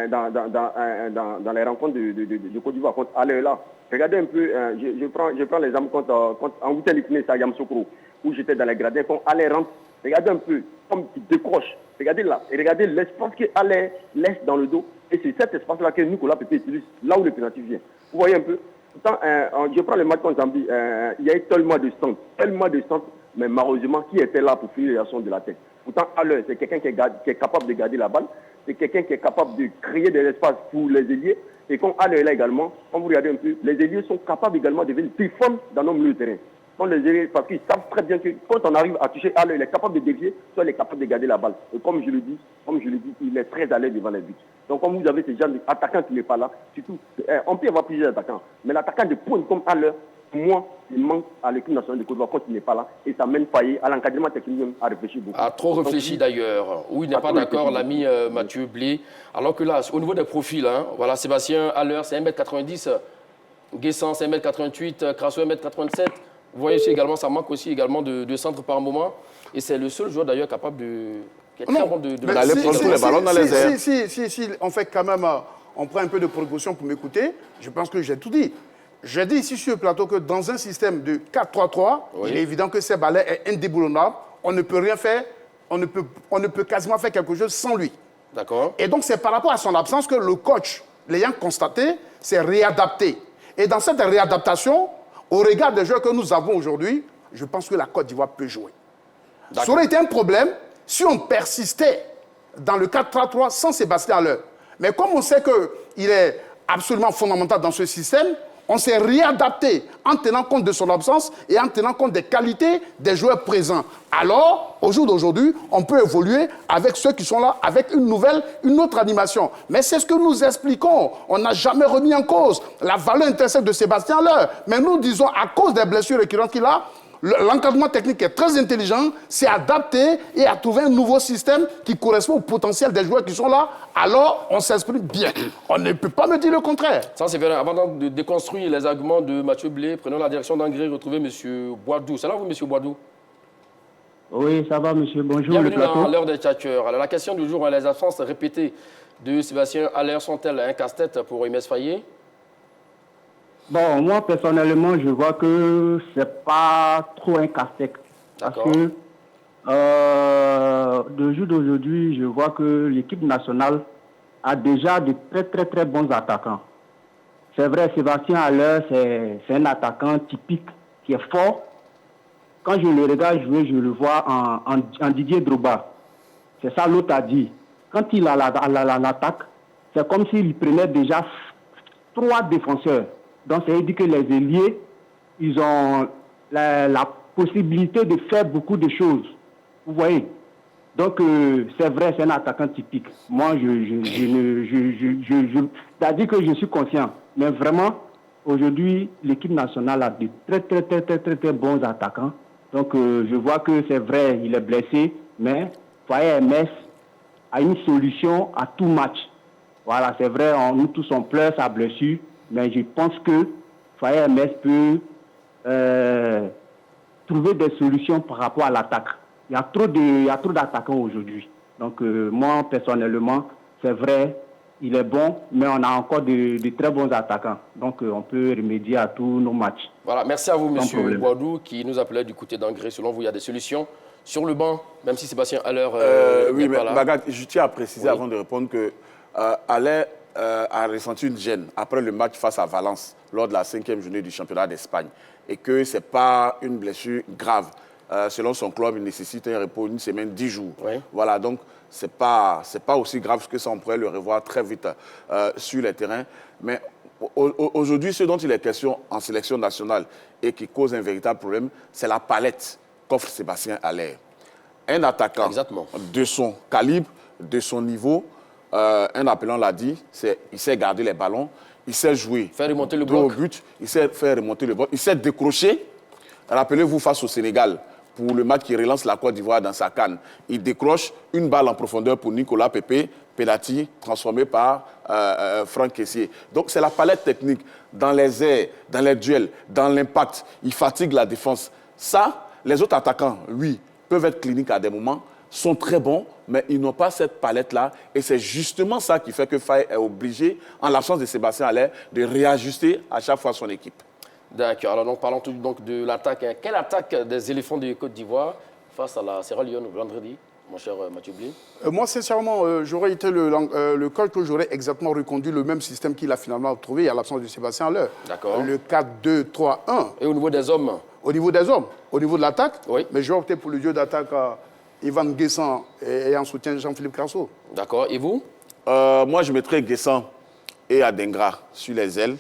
dans les rencontres de Côte d'Ivoire contre Haller là. Regardez un peu, je prends l'exemple en week-end à Yamoussoukro, où j'étais dans les gradins, quand Haller rentre, regardez un peu, comme il décroche. Regardez là, et regardez l'espace que Haller laisse dans le dos. Et c'est cet espace-là que Nicolas Pepe utilise, là où le penalty vient. Vous voyez un peu. Pourtant, je prends le match contre Zambie, il y a eu tellement de centres, mais malheureusement, qui était là pour finir les actions de la tête. Pourtant, Haller, c'est quelqu'un qui est capable de garder la balle, c'est quelqu'un qui est capable de créer des espaces pour les ailiers. Et quand Haller est là également, quand vous regardez un peu, les ailiers sont capables également de venir défendre dans nos milieux de terrain. Quand les ailiers, parce qu'ils savent très bien que quand on arrive à toucher Haller, il est capable de dévier, soit il est capable de garder la balle. Et comme je le dis, il est très à l'aise devant les buts. Donc comme vous avez ces gens d'attaquants qui n'est pas là, surtout, on peut y avoir plusieurs attaquants, mais l'attaquant de pointe comme Haller, moi, il manque à l'équipe nationale de Côte d'Ivoire quand il n'est pas là. Et ça mène failli à l'encadrement technique à réfléchir beaucoup. A trop réfléchi d'ailleurs. Où il n'est pas d'accord, l'ami Mathieu Blé. Alors que là, au niveau des profils, hein, voilà, Sébastien Haller, c'est 1m90, Guessant, c'est 1m88, Crasso, 1m87. Vous voyez aussi également, ça manque aussi également de centre par moment. Et c'est le seul joueur d'ailleurs capable de... qui est très bon de d'aller prendre tous les ballons dans les airs. Si, on fait quand même, on prend un peu de précaution pour m'écouter, je pense que j'ai tout dit. J'ai dit ici sur le plateau que dans un système de 4-3-3, oui, il est évident que Seb Haller est indéboulonnable. On ne peut rien faire, on ne peut quasiment faire quelque chose sans lui. D'accord. Et donc, c'est par rapport à son absence que le coach, l'ayant constaté, s'est réadapté. Et dans cette réadaptation, au regard des joueurs que nous avons aujourd'hui, je pense que la Côte d'Ivoire peut jouer. Ça aurait été un problème si on persistait dans le 4-3-3 sans Sébastien Haller. Mais comme on sait qu'il est absolument fondamental dans ce système, on s'est réadapté en tenant compte de son absence et en tenant compte des qualités des joueurs présents. Alors, au jour d'aujourd'hui, on peut évoluer avec ceux qui sont là, avec une autre animation. Mais c'est ce que nous expliquons. On n'a jamais remis en cause la valeur intrinsèque de Sébastien Haller. Mais nous disons, à cause des blessures récurrentes qu'il a, l'encadrement technique est très intelligent, s'est adapté et a trouvé un nouveau système qui correspond au potentiel des joueurs qui sont là. Alors, on s'exprime bien. On ne peut pas me dire le contraire. Ça, c'est vrai. Avant de déconstruire les arguments de Mathieu Blé, prenons la direction d'Angré, retrouver M. Boadou. C'est là vous, M. Boadou? Oui, ça va, monsieur. Bonjour, Bienvenue le plateau. dans l'heure des tchatcheurs. Alors, la question du jour, les absences répétées de Sébastien Haller sont-elles un casse-tête pour Aimé Soyer? Bon, moi, personnellement, je vois que c'est pas trop un casse-tête. Parce D'accord. que, de jour d'aujourd'hui, je vois que l'équipe nationale a déjà de très bons attaquants. C'est vrai, Sébastien Haller, c'est un attaquant typique qui est fort. Quand je le regarde jouer, je le vois en Didier Drogba. C'est ça l'autre a dit. quand il a l'attaque, c'est comme s'il prenait déjà 3 défenseurs. Donc, ça veut dire que les ailiers, ils ont la possibilité de faire beaucoup de choses. Vous voyez? Donc, c'est vrai, c'est un attaquant typique. Moi, c'est-à-dire que je suis conscient. Mais vraiment, aujourd'hui, l'équipe nationale a de très bons attaquants. Donc, je vois que c'est vrai, il est blessé, mais Faye MS a une solution à tout match. Voilà, c'est vrai, nous tous on pleure sa blessure, mais je pense que Faye MS peut trouver des solutions par rapport à l'attaque. Il y a trop d'attaquants aujourd'hui. Donc, moi, personnellement, c'est vrai, il est bon, mais on a encore de très bons attaquants. Donc, on peut remédier à tous nos matchs. Voilà, merci à vous, monsieur Boadou, qui nous appelait du côté d'Angré. Selon vous, il y a des solutions sur le banc, même si Sébastien Haller oui, mais pas là. Bagat, je tiens à préciser avant de répondre que Haller a ressenti une gêne après le match face à Valence, lors de la 5e journée du championnat d'Espagne, et que ce n'est pas une blessure grave. Selon son club, il nécessite un repos une semaine, 10 jours. Oui. Voilà, donc ce n'est pas aussi grave que ça. On pourrait le revoir très vite sur les terrains. Mais aujourd'hui, ce dont il est question en sélection nationale et qui cause un véritable problème, c'est la palette qu'offre Sébastien Haller. Un attaquant de son calibre, de son niveau, un appelant l'a dit, il sait garder les ballons, il sait jouer, faire remonter le bloc. Au but, il sait faire remonter le bloc, il sait décrocher. Rappelez-vous face au Sénégal, pour le match qui relance la Côte d'Ivoire dans sa canne. Il décroche une balle en profondeur pour Nicolas Pepe, penalty transformé par Franck Kessié. Donc c'est la palette technique dans les airs, dans les duels, dans l'impact. Il fatigue la défense. Ça, les autres attaquants, oui, peuvent être cliniques à des moments, sont très bons, mais ils n'ont pas cette palette-là. Et c'est justement ça qui fait que Faye est obligé, en l'absence de Sébastien Haller, de réajuster à chaque fois son équipe. D'accord. Alors, donc, parlons donc de l'attaque. Quelle attaque des éléphants de Côte d'Ivoire face à la Sierra Leone vendredi, mon cher Mathieu Blé? Moi, sincèrement, j'aurais été le coach que j'aurais exactement reconduit le même système qu'il a finalement trouvé à l'absence de Sébastien Haller. D'accord. Le 4-2-3-1. Et au niveau des hommes? Au niveau des hommes. Au niveau de l'attaque, oui. Mais j'ai opté pour le jeu d'attaque Ivan Guessant et en soutien Jean-Philippe Crasso. D'accord. Et vous? Moi, je mettrais Guessant et Adengra sur les ailes.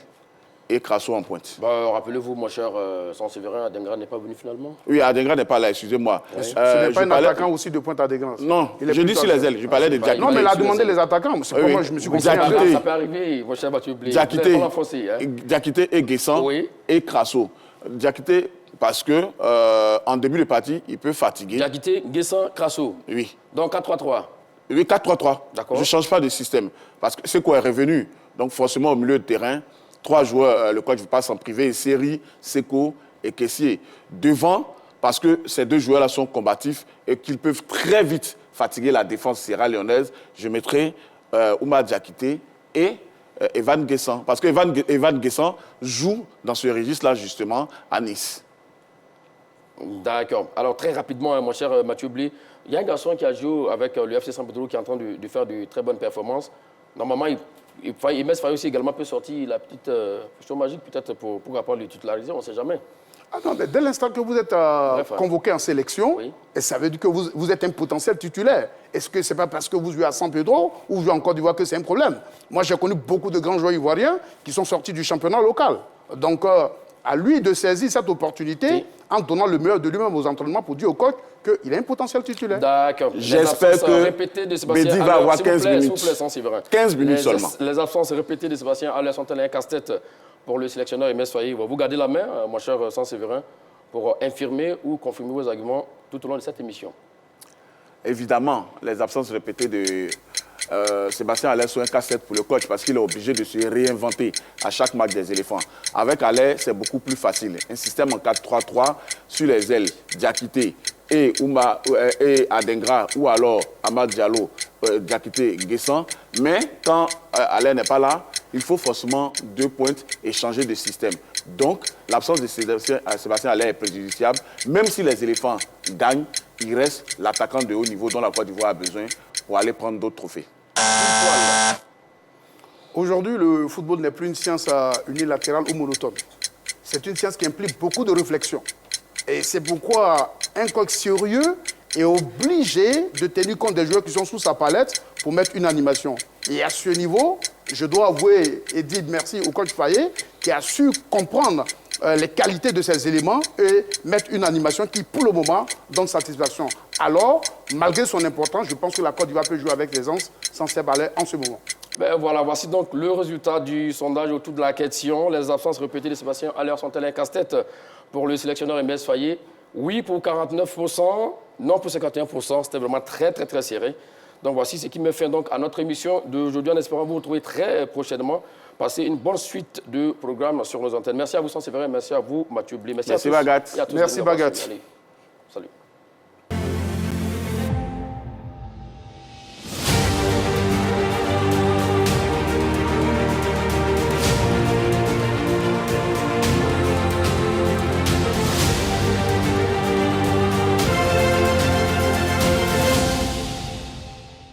Et Crasso en pointe. Rappelez-vous, mon cher Saint-Séverin, Adengra n'est pas venu finalement? Oui, Adengra n'est pas là, excusez-moi. Oui. Ce n'est pas un attaquant aussi de pointe Adengra. Non, je dis sur les ailes, je parlais de Diakité. Non, mais il a demandé les attaquants, c'est pour moi je me suis confié. Ça peut arriver, mon cher Mathieu Blé. Diakité et Guessant et Crasso. Diakité, parce que en début de partie, il peut fatiguer. Diakité, Guessant, Crasso. Oui. Donc 4-3-3. Oui, 4-3-3. D'accord. Je ne change pas de système. Parce que c'est quoi est revenu. Donc forcément, au milieu de terrain, 3 joueurs, le coach passe en privé, Seri, Seko et Kessié. Devant, parce que ces 2 joueurs-là sont combatifs et qu'ils peuvent très vite fatiguer la défense sierra-léonaise, je mettrai Oumar Diakité et Evan Guessant. Parce que Evan Guessant joue dans ce registre-là, justement, à Nice. D'accord. Alors, très rapidement, mon cher Mathieu Blé, il y a un garçon qui a joué avec le FC San Pedro qui est en train de faire de très bonnes performances. Normalement, Imès Faye aussi également peut sortir la petite chose magique peut-être pour pouvoir le titulariser, on ne sait jamais. Ah non, mais dès l'instant que vous êtes convoqué en sélection, et ça veut dire que vous êtes un potentiel titulaire. Est-ce que ce n'est pas parce que vous jouez à San Pedro ou vous jouez en Côte d'Ivoire que c'est un problème? Moi, j'ai connu beaucoup de grands joueurs ivoiriens qui sont sortis du championnat local. Donc, à lui de saisir cette opportunité en donnant le meilleur de lui-même aux entraînements pour dire au coach qu'il a un potentiel titulaire. D'accord. J'espère que Bédi va avoir 15 minutes. 15 minutes seulement. Les absences répétées de Sébastien Haller sont-elles un casse-tête pour le sélectionneur Imès Faye? Vous gardez la main, mon cher Saint-Séverin, pour infirmer ou confirmer vos arguments tout au long de cette émission. Évidemment, les absences répétées de Sébastien Haller sont un casse-tête pour le coach parce qu'il est obligé de se réinventer à chaque match des éléphants. Avec Haller, c'est beaucoup plus facile. Un système en 4-3-3 sur les ailes, Diakité et Adengra ou alors Amad Diallo, Diakité, Guessant. Mais quand Haller n'est pas là, il faut forcément 2 pointes et changer de système. Donc, l'absence de Sébastien Haller est préjudiciable. Même si les éléphants gagnent, il reste l'attaquant de haut niveau dont la Côte d'Ivoire a besoin pour aller prendre d'autres trophées. Aujourd'hui, le football n'est plus une science unilatérale ou monotone. C'est une science qui implique beaucoup de réflexion. Et c'est pourquoi un coach sérieux est obligé de tenir compte des joueurs qui sont sous sa palette pour mettre une animation. Et à ce niveau, je dois avouer et dire merci au coach Fayet qui a su comprendre les qualités de ces éléments et mettre une animation qui, pour le moment, donne satisfaction. Alors, malgré son importance, je pense que la Côte d'Ivoire peut jouer avec l'aisance sans ces balais en ce moment. Ben voilà, voici donc le résultat du sondage autour de la question. Les absences répétées de Sébastien Haller sont-elles un casse-tête pour le sélectionneur MS Fayet? Oui pour 49%, non pour 51%. C'était vraiment très, très, très serré. Donc voici ce qui me fait donc à notre émission d'aujourd'hui, en espérant vous retrouver très prochainement. Passez une bonne suite de programmes sur nos antennes. Merci à vous, Sans Séverin. Merci à vous, Mathieu Blé. Merci Bagat. Merci Bagat. Allez, salut.